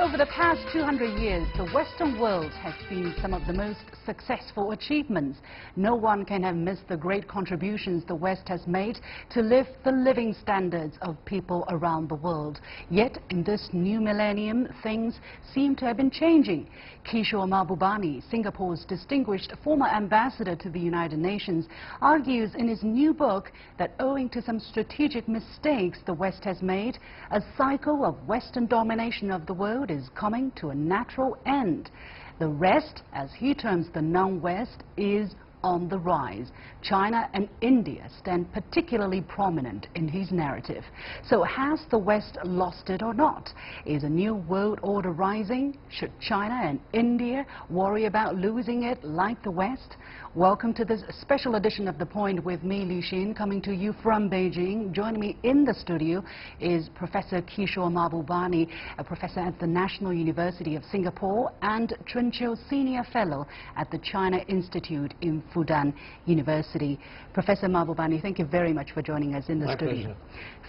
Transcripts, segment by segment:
Over the past 200 years, the Western world has seen some of the most successful achievements. No one can have missed the great contributions the West has made to lift the living standards of people around the world. Yet, in this new millennium, things seem to have been changing. Kishore Mahbubani, Singapore's distinguished former ambassador to the United Nations, argues in his new book that owing to some strategic mistakes the West has made, a cycle of Western domination of the world is coming to a natural end. The rest, as he terms the non-West, is on the rise. China and India stand particularly prominent in his narrative. So has the West lost it or not? Is a new world order rising? Should China and India worry about losing it like the West? Welcome to this special edition of The Point with me, Li Xin, coming to you from Beijing. Joining me in the studio is Professor Kishore Mahbubani, a professor at the National University of Singapore and Chunqiu Senior Fellow at the China Institute in Fudan University. Professor Mahbubani, thank you very much for joining us in the studio. Pleasure.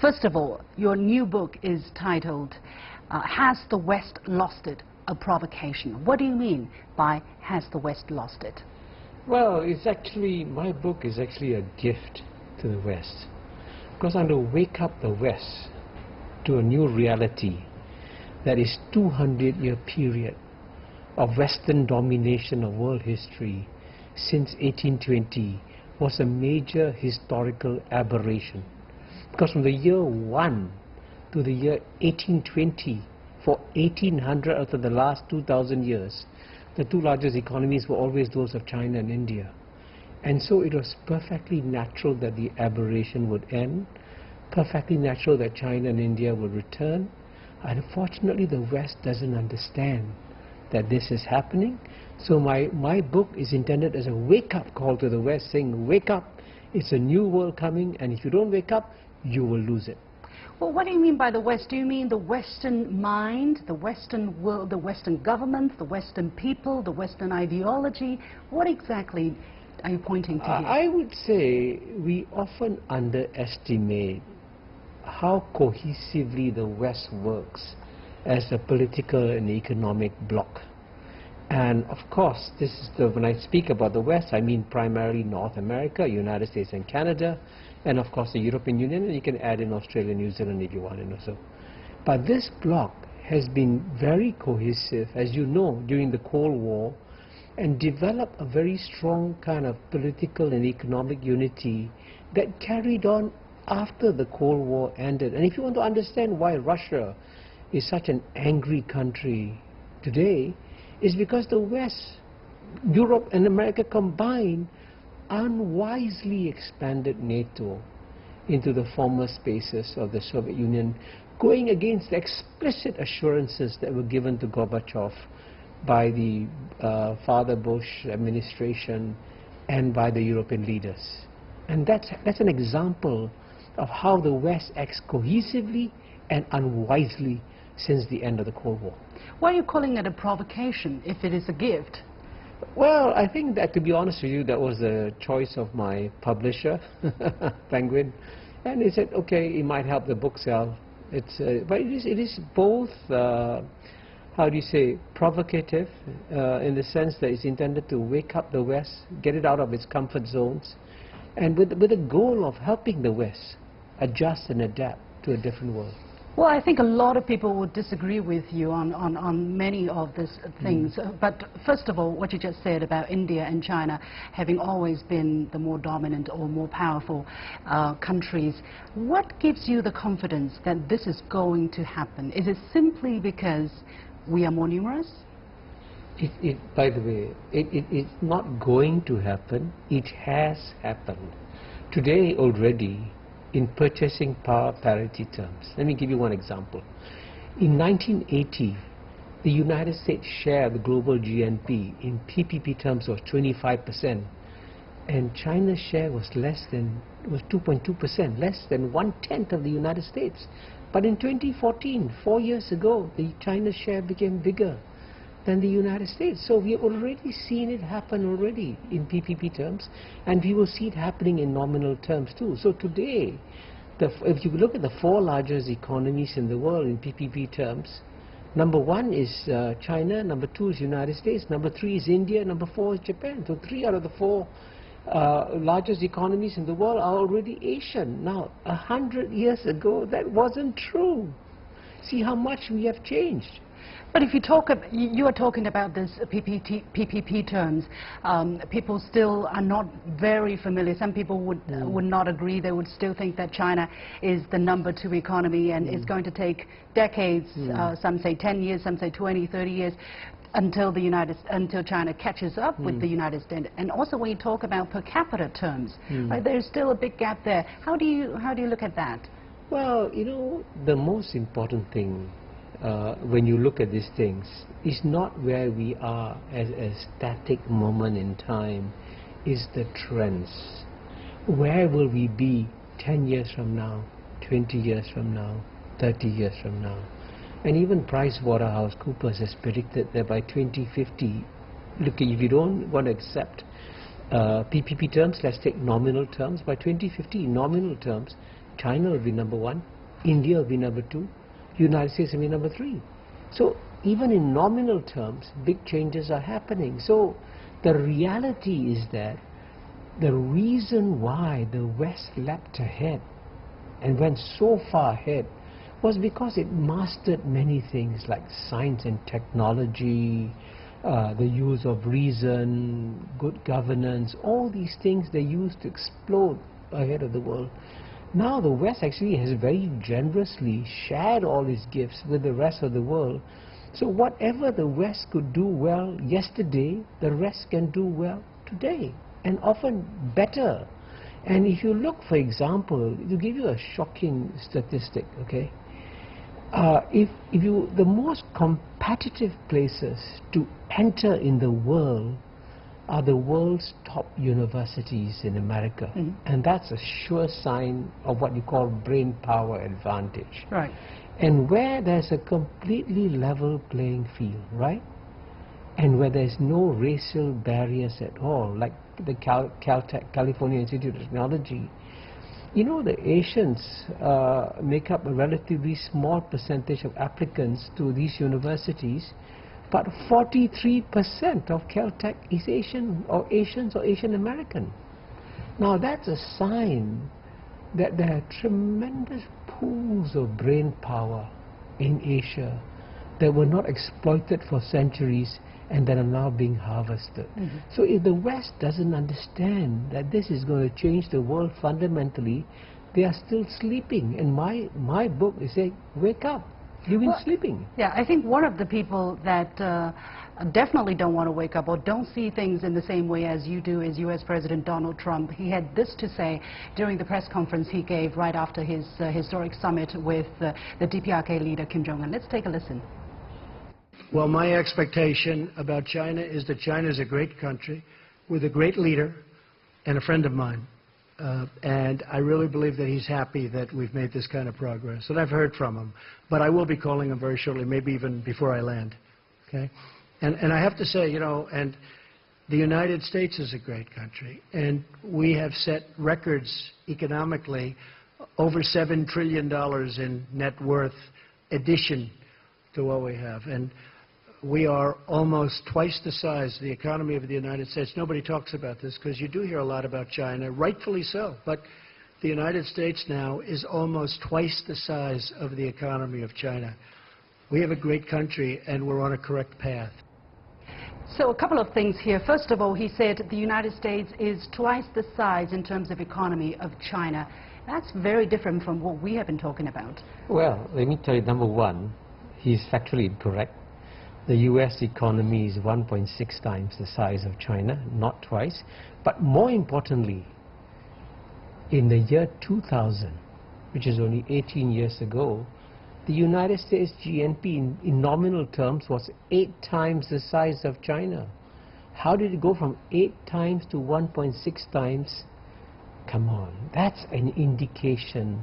First of all, your new book is titled, Has the West Lost It? A Provocation. What do you mean by Has the West Lost It? Well, it's actually, my book is actually a gift to the West, because I'm going to wake up the West to a new reality that is 200-year period of Western domination of world history since 1820 was a major historical aberration. Because from the year 1 to the year 1820, for 1800 out of the last 2,000 years, the two largest economies were always those of China and India. And so it was perfectly natural that the aberration would end, perfectly natural that China and India would return. Unfortunately, the West doesn't understand that this is happening. So my book is intended as a wake-up call to the West, saying, wake up, it's a new world coming, and if you don't wake up, you will lose it. Well, what do you mean by the West? Do you mean the Western mind, the Western world, the Western government, the Western people, the Western ideology? What exactly are you pointing to here? I would say we often underestimate how cohesively the West works as a political and economic bloc. And of course, this is when I speak about the West, I mean primarily North America, United States and Canada, and of course the European Union, and you can add in Australia and New Zealand if you want to know so. But this bloc has been very cohesive, as you know, during the Cold War, and developed a very strong kind of political and economic unity that carried on after the Cold War ended. And if you want to understand why Russia is such an angry country today, is because the West, Europe and America combined, unwisely expanded NATO into the former spaces of the Soviet Union, going against the explicit assurances that were given to Gorbachev by the Father Bush administration and by the European leaders. And that's an example of how the West acts cohesively and unwisely since the end of the Cold War. Why are you calling it a provocation if it is a gift? Well, I think that, to be honest with you, that was the choice of my publisher, Penguin, and he said, okay, it might help the book sell. But it is both, how do you say, provocative, in the sense that it's intended to wake up the West, get it out of its comfort zones, and with the goal of helping the West adjust and adapt to a different world. Well, I think a lot of people would disagree with you on many of these things. But first of all, what you just said about India and China having always been the more dominant or more powerful countries, what gives you the confidence that this is going to happen? Is it simply because we are more numerous? By the way, it's not going to happen. It has happened. Today already, in purchasing power parity terms. Let me give you one example. In 1980, the United States share of the global GNP in PPP terms was 25%, and China's share was 2.2%, less than 1/10 of the United States. But in 2014, 4 years ago, the China's share became bigger than the United States. So we have already seen it happen already in PPP terms, and we will see it happening in nominal terms too. So today, if you look at the 4 largest economies in the world in PPP terms, Number 1 is China, number 2 is United States, number 3 is India, number 4 is Japan. So 3 out of the 4 largest economies in the world are already Asian. Now, 100 years ago, that wasn't true. See how much we have changed. But if you talk, you are talking about this PPP terms. People still are not very familiar. Some people would not agree. They would still think that China is the number 2 economy and it's going to take decades. Some say 10 years, some say 20, 30 years. Until China catches up with the United States, and also when you talk about per capita terms, right, there's still a big gap there. How do you look at that? Well, you know, the most important thing when you look at these things is not where we are as a static moment in time, is the trends. Where will we be 10 years from now, 20 years from now, 30 years from now? And even PricewaterhouseCoopers has predicted that by 2050, look, if you don't want to accept PPP terms, let's take nominal terms. By 2050, nominal terms, China will be number 1, India will be number 2, United States will be number 3. So even in nominal terms, big changes are happening. So the reality is that the reason why the West leapt ahead and went so far ahead was because it mastered many things like science and technology, the use of reason, good governance, all these things they used to explode ahead of the world. Now the West actually has very generously shared all these gifts with the rest of the world. So whatever the West could do well yesterday, the rest can do well today, and often better. And if you look, for example, to give you a shocking statistic, okay? The most competitive places to enter in the world are the world's top universities in America. And that's a sure sign of what you call brain power advantage. Right. And where there's a completely level playing field, right? And where there's no racial barriers at all, like the Caltech, California Institute of Technology. You know, the Asians make up a relatively small percentage of applicants to these universities, but 43% of Caltech is Asian or Asians or Asian American. Now that's a sign that there are tremendous pools of brain power in Asia that were not exploited for centuries and that are now being harvested. So if the West doesn't understand that this is going to change the world fundamentally, they are still sleeping. And my book is saying, wake up, you've been sleeping. Yeah, I think one of the people that definitely don't want to wake up or don't see things in the same way as you do is U.S. President Donald Trump. He had this to say during the press conference he gave right after his historic summit with the DPRK leader Kim Jong-un. Let's take a listen. Well, my expectation about China is that China is a great country with a great leader and a friend of mine. And I really believe that he's happy that we've made this kind of progress. And I've heard from him. But I will be calling him very shortly, maybe even before I land. Okay? And I have to say, you know, and the United States is a great country. And we have set records economically, over $7 trillion in net worth addition to what we have. And we are almost twice the size, the economy of the United States. Nobody talks about this because you do hear a lot about China, rightfully so. But the United States now is almost twice the size of the economy of China. We have a great country and we're on a correct path. So a couple of things here. First of all, he said the United States is twice the size in terms of economy of China. That's very different from what we have been talking about. Well, let me tell you, number one, he's factually incorrect. The U.S. economy is 1.6 times the size of China, not twice. But more importantly, in the year 2000, which is only 18 years ago, the United States GNP in nominal terms was 8 times the size of China. How did it go from 8 times to 1.6 times? Come on, that's an indication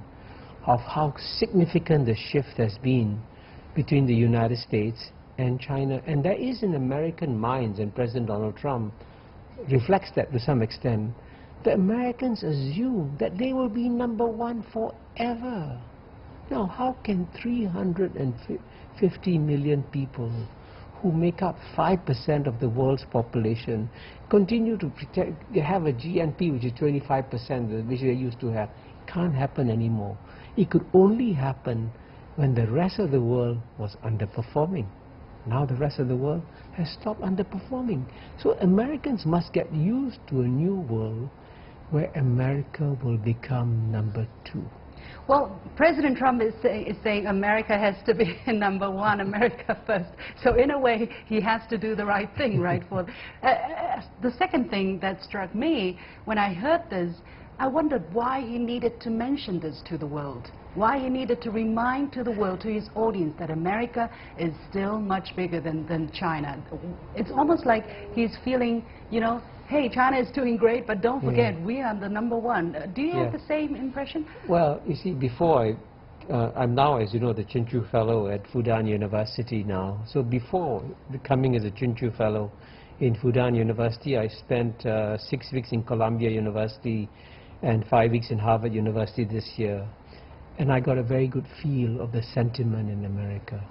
of how significant the shift has been between the United States and China. And there is in American minds, and President Donald Trump reflects that to some extent, the Americans assume that they will be number one forever. Now, how can 350 million people who make up 5% of the world's population continue to have a GNP which is 25%, which they used to have? It can't happen anymore. It could only happen when the rest of the world was underperforming. Now the rest of the world has stopped underperforming. So Americans must get used to a new world where America will become number 2. Well, President Trump is saying America has to be number 1, America first. So in a way, he has to do the right thing, right? The second thing that struck me when I heard this, I wondered why he needed to mention this to the world. Why he needed to remind to the world, to his audience, that America is still much bigger than China. It's almost like he's feeling, you know, hey, China is doing great, but don't forget, we are the number 1. Do you have the same impression? Well, you see, before I'm now, as you know, the Chunqiu Fellow at Fudan University now. So before becoming as a Chunqiu Fellow in Fudan University, I spent 6 weeks in Columbia University and 5 weeks in Harvard University this year. And I got a very good feel of the sentiment in America.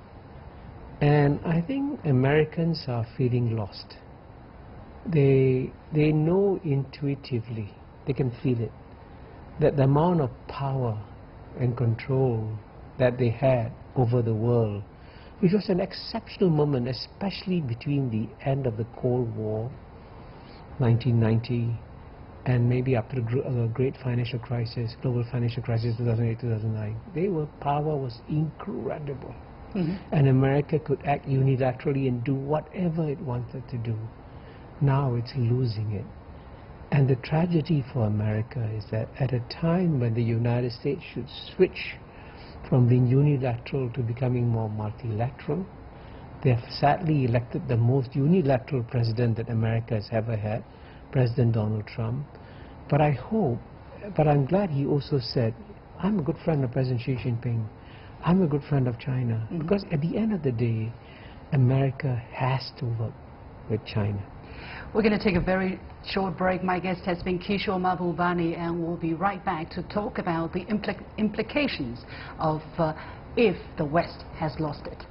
And I think Americans are feeling lost. They know intuitively, they can feel it, that the amount of power and control that they had over the world, which was an exceptional moment, especially between the end of the Cold War, 1990, and maybe after the great financial crisis, global financial crisis, 2008-2009. Power was incredible. And America could act unilaterally and do whatever it wanted to do. Now it's losing it. And the tragedy for America is that at a time when the United States should switch from being unilateral to becoming more multilateral, they have sadly elected the most unilateral president that America has ever had, President Donald Trump. But I'm glad he also said, I'm a good friend of President Xi Jinping. I'm a good friend of China. Because at the end of the day, America has to work with China. We're going to take a very short break. My guest has been Kishore Mahbubani, and we'll be right back to talk about the implications of if the West has lost it.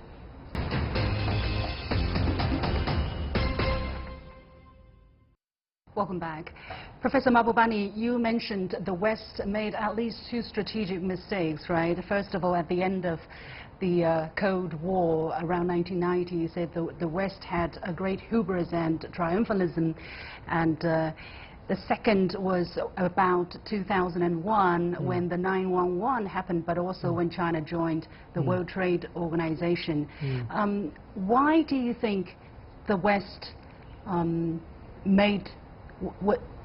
Welcome back. Professor Mahbubani, you mentioned the West made at least 2 strategic mistakes, right? First of all, at the end of the Cold War around 1990, you said the West had a great hubris and triumphalism, and the second was about 2001 when the 9/11 happened, but also when China joined the World Trade Organization. Why do you think the West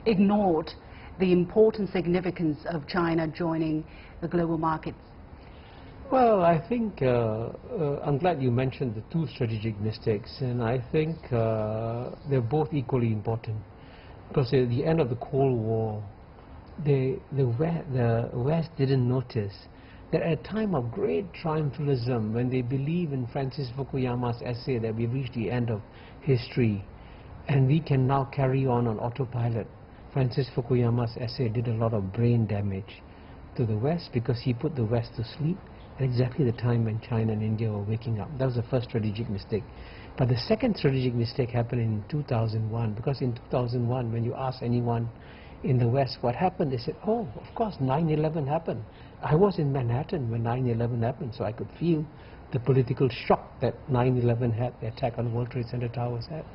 ignored the important significance of China joining the global markets? Well, I think I'm glad you mentioned the 2 strategic mistakes, and I think they're both equally important. Because at the end of the Cold War, the West didn't notice that at a time of great triumphalism, when they believe in Francis Fukuyama's essay that we've reached the end of history and we can now carry on autopilot, Francis Fukuyama's essay did a lot of brain damage to the West because he put the West to sleep at exactly the time when China and India were waking up. That was the first strategic mistake. But the second strategic mistake happened in 2001, because in 2001, when you ask anyone in the West what happened, they said, oh, of course, 9/11 happened. I was in Manhattan when 9/11 happened, so I could feel the political shock that 9/11 had, the attack on World Trade Center towers had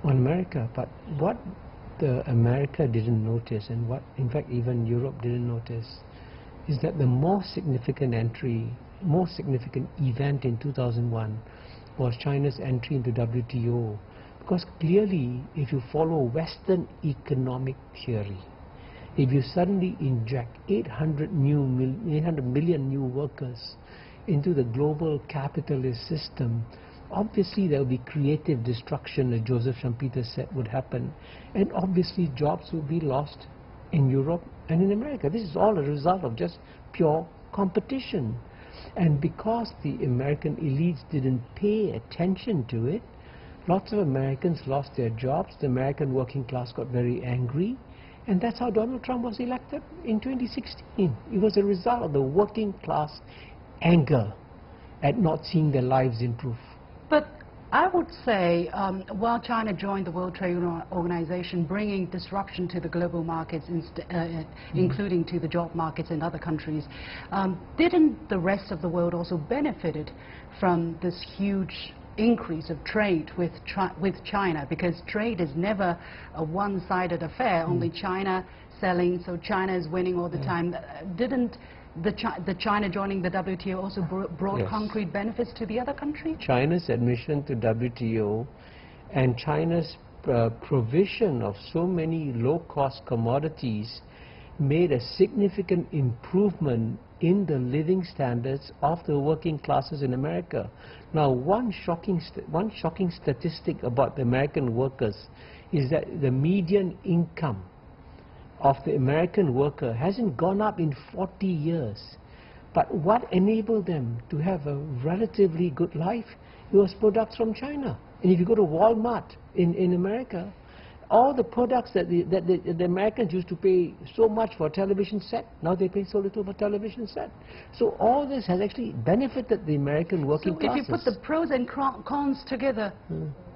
on America. But what America didn't notice, and what, in fact, even Europe didn't notice, is that the more significant event in 2001 was China's entry into WTO. Because clearly, if you follow Western economic theory, if you suddenly inject 800 million new workers into the global capitalist system, obviously there will be creative destruction, as Joseph Schumpeter said would happen, and obviously jobs will be lost in Europe and in America. This is all a result of just pure competition. And because the American elites didn't pay attention to it, lots of Americans lost their jobs, the American working class got very angry, and that's how Donald Trump was elected in 2016. It was a result of the working class anger at not seeing their lives improve. But I would say, while China joined the World Trade Organization, bringing disruption to the global markets, including to the job markets in other countries, didn't the rest of the world also benefited from this huge increase of trade with China? Because trade is never a one-sided affair, only China selling, so China is winning all the time. Didn't the China joining the WTO also brought concrete benefits to the other countries? China's admission to WTO and China's provision of so many low-cost commodities made a significant improvement in the living standards of the working classes in America. Now, one shocking statistic about the American workers is that the median income of the American worker hasn't gone up in 40 years. But what enabled them to have a relatively good life? It was products from China. And if you go to Walmart in America, all the products that the Americans used to pay so much for a television set, now they pay so little for a television set. So all this has actually benefited the American working classes. If you put the pros and cons together,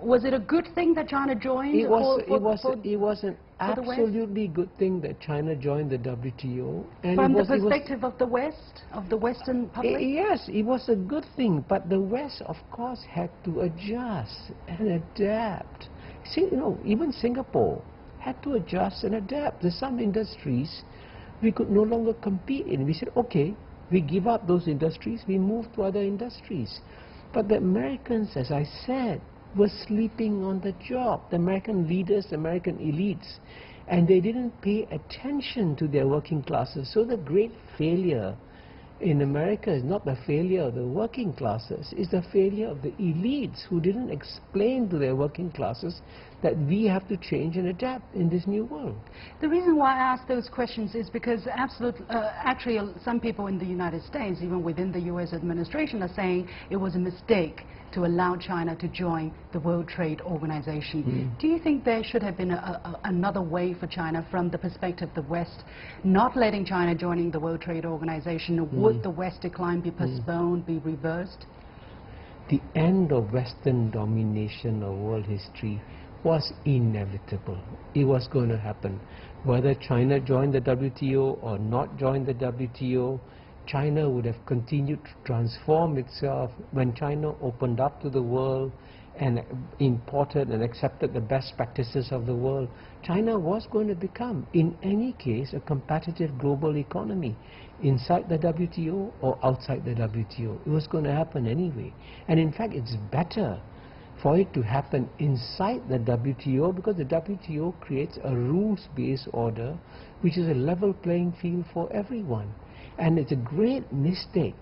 was it a good thing that China joined? It was an absolutely good thing that China joined the WTO. And from the perspective of the West, of the Western public? Yes, it was a good thing, but the West, of course, had to adjust and adapt. See, you know, even Singapore had to adjust and adapt. There's some industries we could no longer compete in. We said, okay, we give up those industries, we move to other industries. But the Americans, as I said, were sleeping on the job. The American leaders, the American elites, and they didn't pay attention to their working classes. So the great failure in America is not the failure of the working classes, it's the failure of the elites who didn't explain to their working classes that we have to change and adapt in this new world. The reason why I ask those questions is because actually some people in the United States, even within the U.S. administration, are saying it was a mistake to allow China to join the World Trade Organization. Do you think there should have been another way for China from the perspective of the West, not letting China joining the World Trade Organization? Would the West decline be postponed, be reversed? The end of Western domination of world history was inevitable. It was going to happen. Whether China joined the WTO or not joined the WTO, China would have continued to transform itself. When China opened up to the world and imported and accepted the best practices of the world, China was going to become, in any case, a competitive global economy inside the WTO or outside the WTO. It was going to happen anyway. And in fact, it's better for it to happen inside the WTO, because the WTO creates a rules-based order which is a level playing field for everyone. And it's a great mistake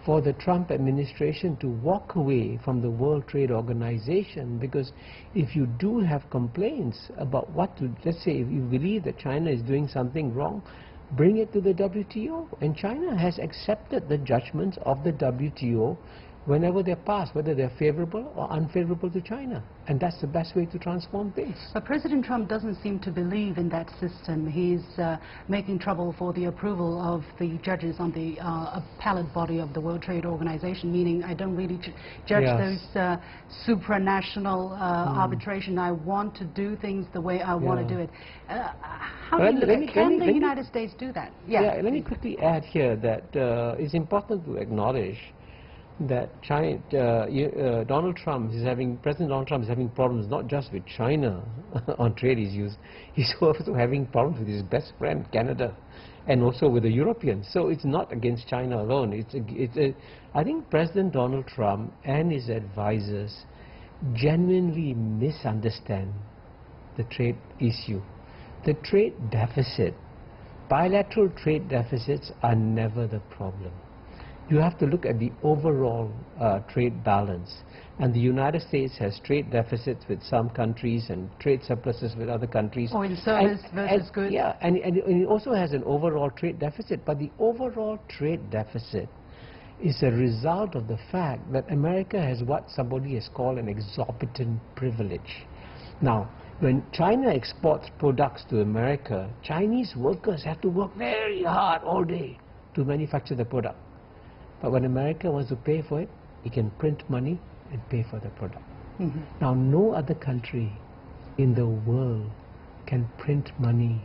for the Trump administration to walk away from the World Trade Organization, because if you do have complaints about what to, let's say if you believe that China is doing something wrong, bring it to the WTO. And China has accepted the judgments of the WTO whenever they're passed, whether they're favorable or unfavorable to China. And that's the best way to transform things. But President Trump doesn't seem to believe in that system. He's making trouble for the approval of the judges on the appellate body of the World Trade Organization, meaning I don't really judge those supranational arbitration. I want to do things the way I want to do it. Can the United States do that? Let me quickly add here that it's important to acknowledge that President Donald Trump is having problems not just with China on trade issues, he's also having problems with his best friend Canada, and also with the Europeans. So it's not against China alone. I think President Donald Trump and his advisors genuinely misunderstand the trade issue. The trade deficit, bilateral trade deficits are never the problem. You have to look at the overall trade balance. And the United States has trade deficits with some countries and trade surpluses with other countries. Or in service versus goods. Yeah, and it also has an overall trade deficit. But the overall trade deficit is a result of the fact that America has what somebody has called an exorbitant privilege. Now, when China exports products to America, Chinese workers have to work very hard all day to manufacture the product. But when America wants to pay for it, it can print money and pay for the product. Mm-hmm. Now, no other country in the world can print money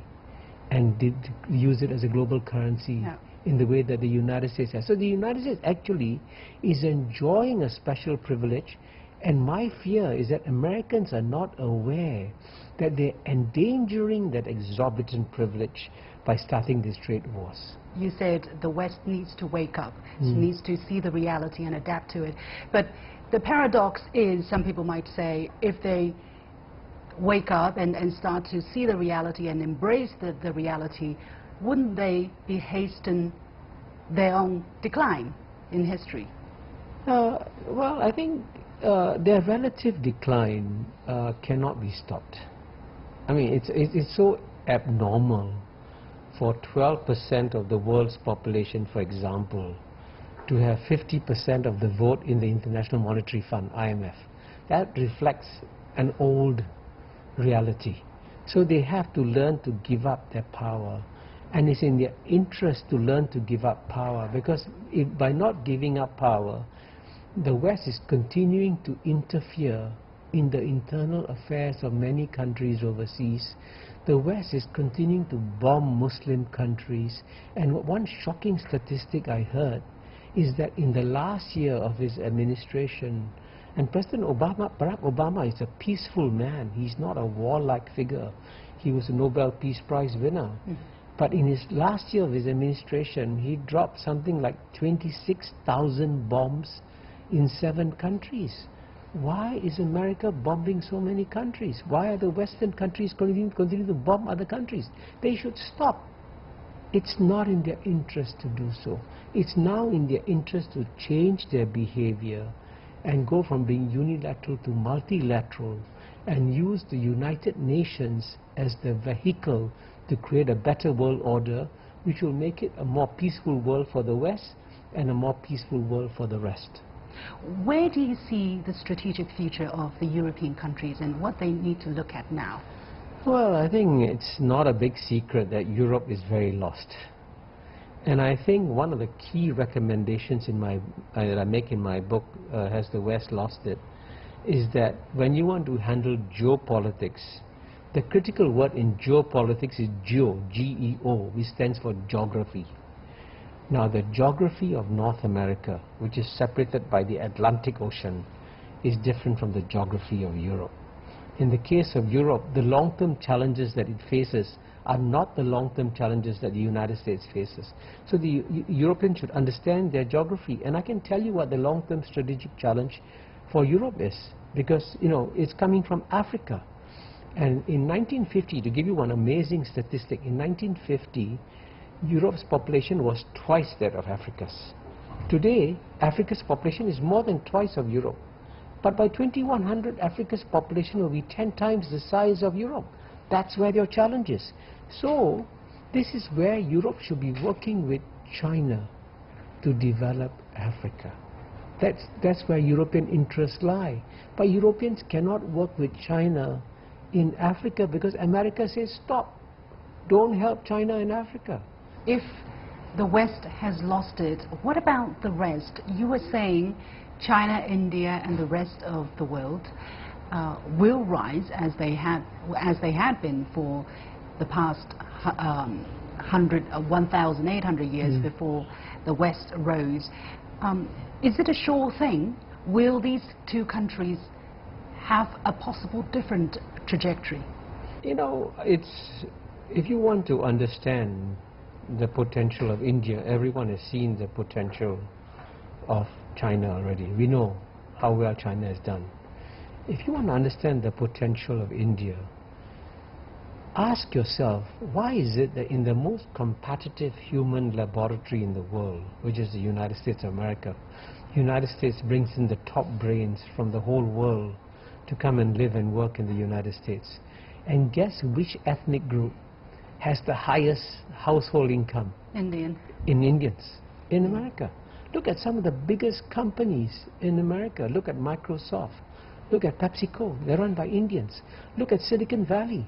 and use it as a global currency in the way that the United States has. So the United States actually is enjoying a special privilege, and my fear is that Americans are not aware that they're endangering that exorbitant privilege by starting these trade wars. You said the West needs to wake up, needs to see the reality and adapt to it. But the paradox is, some people might say, if they wake up and start to see the reality and embrace the reality, wouldn't they be hasten their own decline in history? Well, I think their relative decline cannot be stopped. I mean, it's so abnormal for 12% of the world's population, for example, to have 50% of the vote in the International Monetary Fund, IMF. That reflects an old reality. So they have to learn to give up their power, and it's in their interest to learn to give up power, because by not giving up power, the West is continuing to interfere in the internal affairs of many countries overseas. The West is continuing to bomb Muslim countries, and one shocking statistic I heard is that in the last year of his administration, and President Obama, Barack Obama, is a peaceful man. He's not a warlike figure. He was a Nobel Peace Prize winner. But in his last year of his administration, he dropped something like 26,000 bombs in 7 countries. Why is America bombing so many countries? Why are the Western countries continue to bomb other countries? They should stop. It's not in their interest to do so. It's now in their interest to change their behavior and go from being unilateral to multilateral, and use the United Nations as the vehicle to create a better world order, which will make it a more peaceful world for the West and a more peaceful world for the rest. Where do you see the strategic future of the European countries and what they need to look at now? Well, I think it's not a big secret that Europe is very lost. And I think one of the key recommendations that I make in my book, Has the West Lost It?, is that when you want to handle geopolitics, the critical word in geopolitics is geo, G-E-O, which stands for geography. Now, the geography of North America, which is separated by the Atlantic Ocean, is different from the geography of Europe. In the case of Europe, the long-term challenges that it faces are not the long-term challenges that the United States faces. So the Europeans should understand their geography. And I can tell you what the long-term strategic challenge for Europe is, because, you know, it's coming from Africa. And in 1950, to give you one amazing statistic, in 1950, Europe's population was twice that of Africa's. Today, Africa's population is more than twice of Europe. But by 2100, Africa's population will be 10 times the size of Europe. That's where their challenge is. So, this is where Europe should be working with China to develop Africa. That's where European interests lie. But Europeans cannot work with China in Africa because America says, stop, don't help China in Africa. If the West has lost it, what about the rest? You were saying China, India, and the rest of the world will rise as they had been for the past 1,800 years before the West rose. Is it a sure thing? Will these two countries have a possible different trajectory? You know, if you want to understand the potential of India, everyone has seen the potential of China already. We know how well China has done. If you want to understand the potential of India, ask yourself, why is it that in the most competitive human laboratory in the world, which is the United States of America, the United States brings in the top brains from the whole world to come and live and work in the United States? And guess which ethnic group has the highest household income? Indian. In Indians, in America. Look at some of the biggest companies in America. Look at Microsoft. Look at PepsiCo. They're run by Indians. Look at Silicon Valley,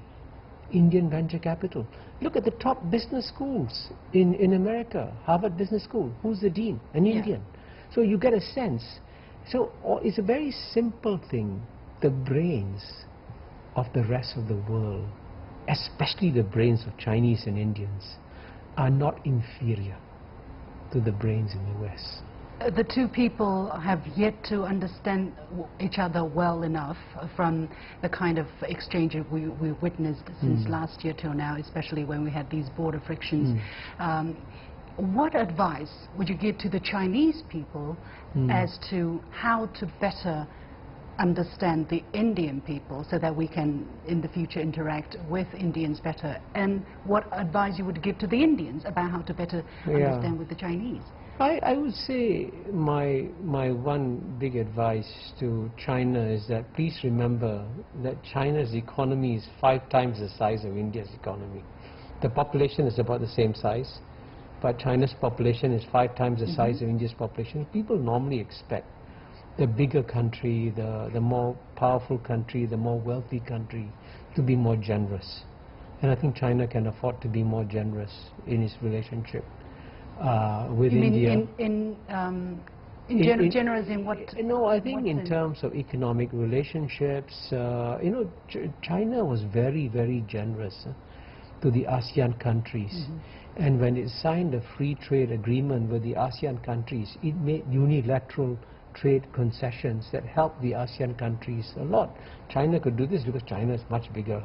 Indian venture capital. Look at the top business schools in America. Harvard Business School. Who's the dean? An Indian. So you get a sense. So it's a very simple thing. The brains of the rest of the world, especially the brains of Chinese and Indians, are not inferior to the brains in the West. The two people have yet to understand each other well enough from the kind of exchange we witnessed since last year till now, especially when we had these border frictions. What advice would you give to the Chinese people as to how to better understand the Indian people so that we can in the future interact with Indians better? And what advice you would give to the Indians about how to better understand with the Chinese? I would say my one big advice to China is that please remember that China's economy is 5 times the size of India's economy. The population is about the same size, but China's population is 5 times the size of India's population. People normally expect the bigger country, the more powerful country, the more wealthy country to be more generous. And I think China can afford to be more generous in its relationship with India. Generous in what? No, I think in terms of economic relationships, you know, China was very, very generous to the ASEAN countries. And when it signed a free trade agreement with the ASEAN countries, it made unilateral trade concessions that helped the ASEAN countries a lot. China could do this because China is much bigger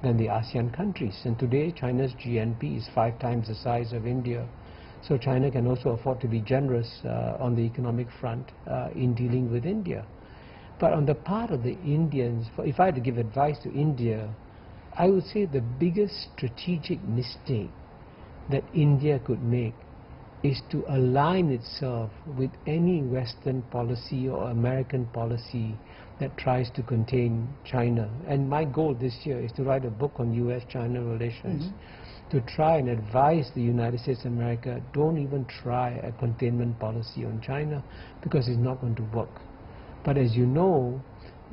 than the ASEAN countries. And today, China's GNP is 5 times the size of India. So China can also afford to be generous on the economic front in dealing with India. But on the part of the Indians, if I had to give advice to India, I would say the biggest strategic mistake that India could make is to align itself with any Western policy or American policy that tries to contain China. And my goal this year is to write a book on US-China relations, to try and advise the United States of America, don't even try a containment policy on China because it's not going to work. But as you know,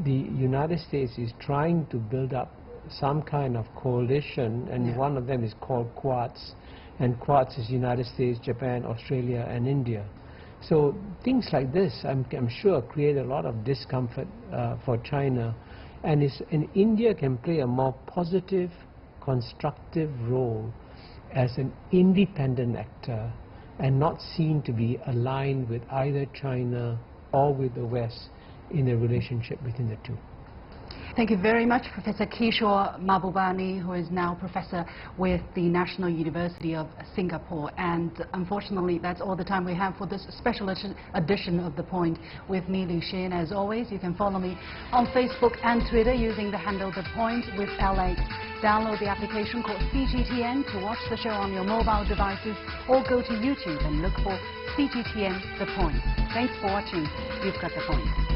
the United States is trying to build up some kind of coalition, and one of them is called Quads. And Quads is United States, Japan, Australia, and India. So things like this, I'm sure, create a lot of discomfort for China. And India can play a more positive, constructive role as an independent actor and not seen to be aligned with either China or with the West in a relationship between the two. Thank you very much, Professor Kishore Mahbubani, who is now professor with the National University of Singapore. And unfortunately, that's all the time we have for this special edition of The Point with me, Li Xin. As always, you can follow me on Facebook and Twitter using the handle The Point with LA. Download the application called CGTN to watch the show on your mobile devices, or go to YouTube and look for CGTN The Point. Thanks for watching. You've got The Point.